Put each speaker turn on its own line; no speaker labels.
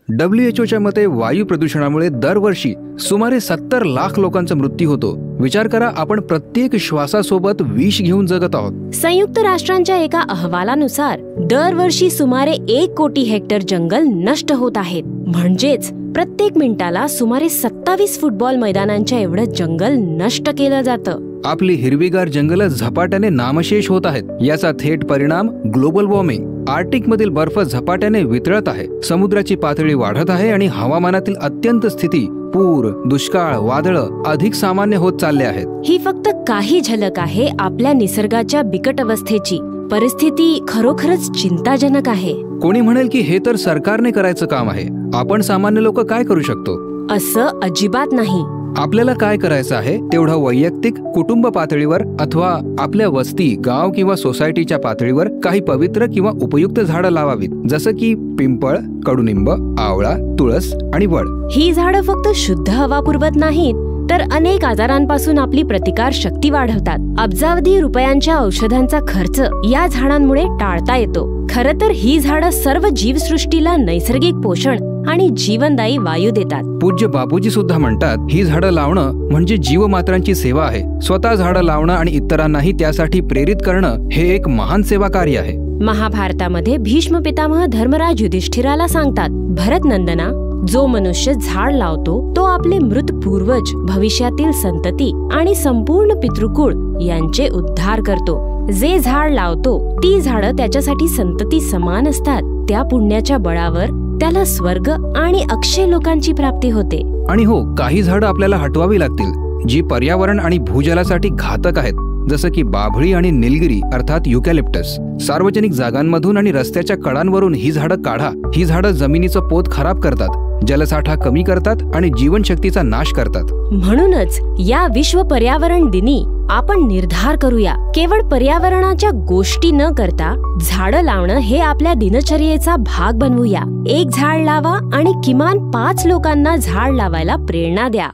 WHO मते वायू प्रदूषणामुळे दरवर्षी सुमारे 70 लाख लोकांचा मृत्यू होतो. विचार करा, आपण प्रत्येक श्वासासोबत विष घेऊन जगत आहोत.
संयुक्त राष्ट्रांच्या एका अहवालानुसार दरवर्षी सुमारे 1 कोटी हेक्टर जंगल नष्ट होत आहेत. म्हणजेच प्रत्येक मिनिटाला सुमारे 27 फुटबॉल मैदानांच्या एवढं जंगल नष्ट केलं जातं.
आपली हिरवीगार जंगलं झपाट्याने नामशेष होत आहेत. याचा थेट परिणाम ग्लोबल वॉर्मिंग. आर्टिक मधील बर्फ झपाट्याने वितळत आहे, समुद्राची पातळी वाढत आहे आणि हवामानातील अत्यंत स्थिती, पूर, दुष्काळ, वादळं अधिक सामान्य होत चालले आहेत.
ही फक्त काही झलक आहे आपल्या निसर्गाच्या बिकट अवस्थेची. परिस्थिती खरोखरच चिंताजनक आहे.
कोणी म्हणेल की हे तर सरकारने करायचं काम आहे, आपण सामान्य लोक काय करू शकतो?
असं अजिबात नाही.
आपल्याला काय करायचं आहे तेवढं वैयक्तिक कुटुंब पातळीवर अथवा आपल्या वस्ती, गाव किंवा सोसायटीच्या पातळीवर काही पवित्र किंवा उपयुक्त झाडं लावावीत, जसं की पिंपळ, कडुनिंब, आवळा, तुळस आणि वड.
ही झाडं फक्त शुद्ध हवा पुरवत नाहीत, तर अनेक आजारांपासून आपली प्रतिकार शक्ती वाढवतात. अब्जावधी रुपयांच्या औषधांचा खर्च या झाडांमुळे टाळता येतो. खरं तर ही झाडं सर्व जीवसृष्टीला नैसर्गिक पोषण आणि जीवनदायी वायू देतात.
पूज्य बापूजी सुद्धा म्हणतात, ही झाडं लावणं म्हणजे जीवमात्रांची सेवा आहे. स्वतः झाडं लावणं आणि इतरांनाही त्यासाठी प्रेरित करणं हे एक महान सेवा कार्य आहे.
महाभारतामध्ये भीष्म पितामह धर्मराज युधिष्ठिराला सांगतात, भरतनंदना, जो मनुष्य झाड लावतो तो आपले मृत पूर्वज, भविष्यातील संतती आणि संपूर्ण पितृकुळ यांचे उद्धार करतो. जे झाड लावतो ती झाडं त्याच्यासाठी संतती समान असतात. त्या पुण्याच्या बळावर त्याला स्वर्ग आणि अक्षय लोकांची प्राप्ती होते.
आणि हो, काही झाडं आपल्याला हटवावी लागतील जी पर्यावरण आणि भूजलासाठी घातक आहेत, जसं की बाभळी आणि निलगिरी अर्थात युकॅलिप्टस. सार्वजनिक जागांमधून आणि रस्त्याच्या कडांवरून ही झाडं काढा. ही झाडं जमिनीचं पोत खराब करतात, जलसाठा कमी करतात आणि जीवनशक्तीचा नाश करतात.
म्हणूनच या विश्व पर्यावरण दिनी आपण निर्धार करूया, केवळ पर्यावरणाच्या गोष्टी न करता झाडं लावणं हे आपल्या दिनचर्येचा भाग बनवूया. एक झाड लावा आणि किमान 5 लोकांना झाड लावायला प्रेरणा द्या.